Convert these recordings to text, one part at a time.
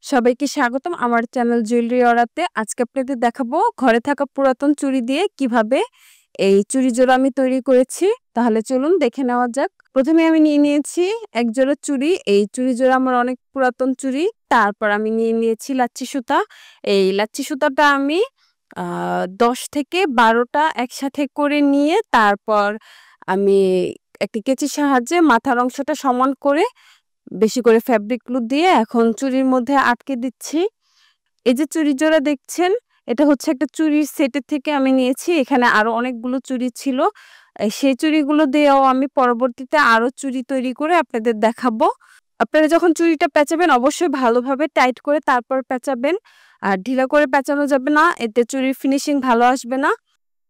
সবাইকে স্বাগতম আমার চ্যানেল জুয়েলারি অরাতে। আজকে আপনাদের দেখাবো ঘরে থাকা পুরাতন চুড়ি দিয়ে কিভাবে এই চুড়ি জোড়া আমি তৈরি করেছি। তাহলে চলুন দেখে নেওয়া যাক। প্রথমে আমি নিয়ে নিয়েছি এক জোড়া চুড়ি। এই চুড়ি জোড়া আমার অনেক পুরাতন চুড়ি। তারপর আমি নিয়ে নিয়েছি লাচ্ছি সুতা। এই লাচ্ছি সুতাটা আমি 10 থেকে 12টা একসাথে করে নিয়ে তারপর আমি একটা কেচির সাহায্যে মাথার অংশটা সমান করে বেশি করে ফ্যাব্রিক গ্লু দিয়ে এখন চুড়ির মধ্যে আটকে দিচ্ছি। এই যে চুড়ি জোড়া দেখছেন, এটা হচ্ছে একটা চুড়ির সেটের থেকে আমি নিয়েছি। এখানে আরো অনেকগুলো চুড়ি ছিল। সেই চুড়িগুলো দিয়েও আমি পরবর্তীতে আরো চুড়ি তৈরি করে আপনাদের দেখাবো। আপনারা যখন চুড়িটা পেঁচাবেন অবশ্যই ভালোভাবে টাইট করে তারপর পেঁচাবেন। আর ঢিলা করে পেঁচানো যাবে না, এতে চুড়ির ফিনিশিং ভালো আসবে না।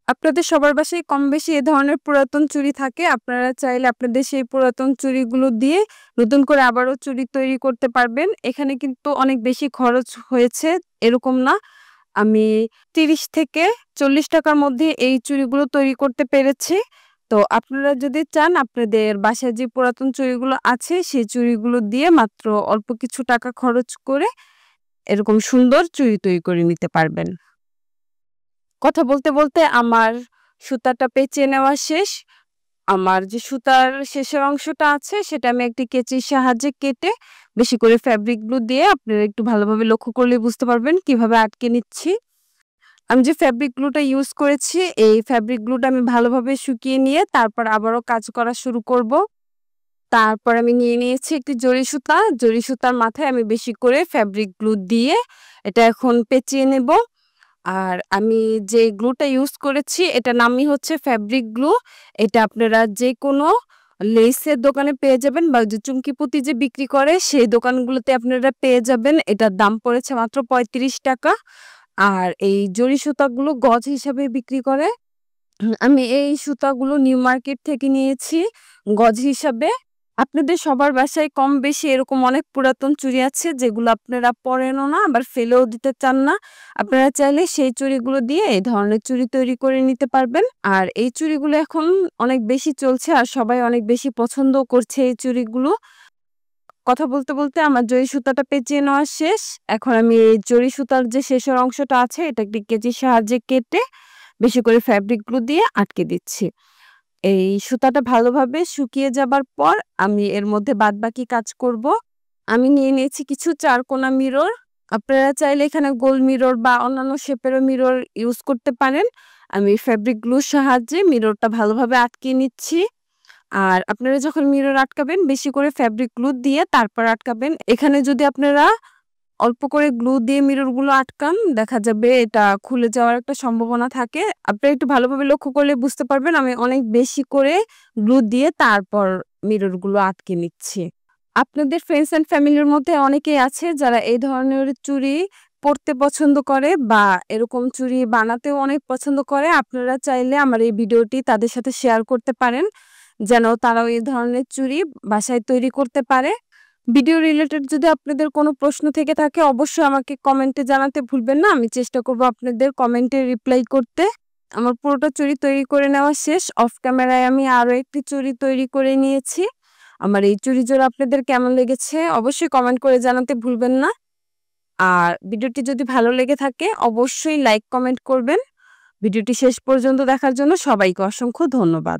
আপনাদের সবার বাসায় কম বেশি এ ধরনের পুরাতন চুড়ি থাকে। আপনারা চাইলে আপনাদের সেই পুরাতন চুড়িগুলো দিয়ে নতুন করে আবারও চুড়ি তৈরি করতে পারবেন। এখানে কিন্তু অনেক বেশি খরচ হয়েছে এরকম না। আমি 30 থেকে 40 টাকার মধ্যে এই চুড়িগুলো তৈরি করতে পেরেছি। তো আপনারা যদি চান আপনাদের বাসায় যে পুরাতন চুড়িগুলো আছে সেই চুড়িগুলো দিয়ে মাত্র অল্প কিছু টাকা খরচ করে এরকম সুন্দর চুড়ি তৈরি করে নিতে পারবেন। কথা বলতে বলতে আমার সুতাটা পেঁচিয়ে নেওয়া শেষ। আমার যে সুতার শেষের অংশটা আছে সেটা আমি একটি কেচির সাহায্যে কেটে বেশি করে ফ্যাব্রিক গ্লু দিয়ে আপনারা একটু ভালোভাবে লক্ষ্য করলে বুঝতে পারবেন কিভাবে আটকে নিচ্ছি। আমি যে ফ্যাব্রিক গ্লুটা ইউজ করেছি এই ফ্যাব্রিক গ্লুটা আমি ভালোভাবে শুকিয়ে নিয়ে তারপর আবারও কাজ করা শুরু করব। তারপর আমি নিয়ে নিয়েছি একটি জরি সুতা। জরি সুতার মাথায় আমি বেশি করে ফ্যাব্রিক গ্লু দিয়ে এটা এখন পেঁচিয়ে নেব। আর আমি যে গ্লুটা ইউজ করেছি এটার নামই হচ্ছে ফ্যাব্রিক গ্লু। এটা আপনারা যেকোনো লেসের দোকানে পেয়ে যাবেন বা যে চুমকি পুঁতি যে বিক্রি করে সেই দোকানগুলোতে আপনারা পেয়ে যাবেন। এটার দাম পড়েছে মাত্র 35 টাকা। আর এই জরি সুতাগুলো গজ হিসাবে বিক্রি করে। আমি এই সুতাগুলো নিউ মার্কেট থেকে নিয়েছি গজ হিসাবে। আপনাদের সবার বাসায় কম বেশি এরকম অনেক পুরাতন চুড়ি আছে যেগুলো আপনারা পরেনও না আবার ফেলেও দিতে চান না। আপনারা চাইলে সেই চুড়িগুলো দিয়ে এই ধরনের চুড়ি তৈরি করে নিতে পারবেন। আর এই চুড়িগুলো এখন অনেক বেশি চলছে আর সবাই অনেক বেশি পছন্দও করছে এই চুড়িগুলো। কথা বলতে বলতে আমার জরি সুতাটা পেঁচিয়ে নেওয়া শেষ। এখন আমি এই জরি সুতার যে শেষের অংশটা আছে এটা একটি কেচির সাহায্যে কেটে বেশি করে ফ্যাব্রিক গ্লু দিয়ে আটকে দিচ্ছি। এই সুতাটা ভালোভাবে শুকিয়ে যাবার পর আমি এর মধ্যে বাদবাকি কাজ করব। আমি নিয়ে নিয়েছি কিছু চারকোনা মিরর। আপনারা চাইলে এখানে গোল মিরর বা অন্যান্য শেপেরও মিরর ইউজ করতে পারেন। আমি ফ্যাব্রিক গ্লুর সাহায্যে মিররটা ভালোভাবে আটকিয়ে নিচ্ছি। আর আপনারা যখন মিরর আটকাবেন বেশি করে ফ্যাব্রিক গ্লু দিয়ে তারপর আটকাবেন। এখানে যদি আপনারা অল্প করে গ্লু দিয়ে মিররগুলো আটকান দেখা যাবে এটা খুলে যাওয়ার একটা সম্ভাবনা থাকে। আপনারা একটু ভালোভাবে লক্ষ্য করলে বুঝতে পারবেন আমি অনেক বেশি করে গ্লু দিয়ে তারপর মিররগুলো আটকে নিচ্ছি। আপনাদের ফ্রেন্ডস এন্ড ফ্যামিলির মধ্যে অনেকেই আছে যারা এই ধরনের চুড়ি পরতে পছন্দ করে বা এরকম চুড়ি বানাতেও অনেক পছন্দ করে। আপনারা চাইলে আমার এই ভিডিওটি তাদের সাথে শেয়ার করতে পারেন যেন তারাও এই ধরনের চুড়ি বাসায় তৈরি করতে পারে। ভিডিও রিলেটেড যদি আপনাদের কোনো প্রশ্ন থেকে থাকে অবশ্যই আমাকে কমেন্টে জানাতে ভুলবেন না। আমি চেষ্টা করব আপনাদের কমেন্টে রিপ্লাই করতে। আমার পুরোটা চুড়ি তৈরি করে নেওয়া শেষ। অফ ক্যামেরায় আমি আরো একটি চুড়ি তৈরি করে নিয়েছি। আমার এই চুড়ি জোড়া আপনাদের কেমন লেগেছে অবশ্যই কমেন্ট করে জানাতে ভুলবেন না। আর ভিডিওটি যদি ভালো লেগে থাকে অবশ্যই লাইক কমেন্ট করবেন। ভিডিওটি শেষ পর্যন্ত দেখার জন্য সবাইকে অসংখ্য ধন্যবাদ।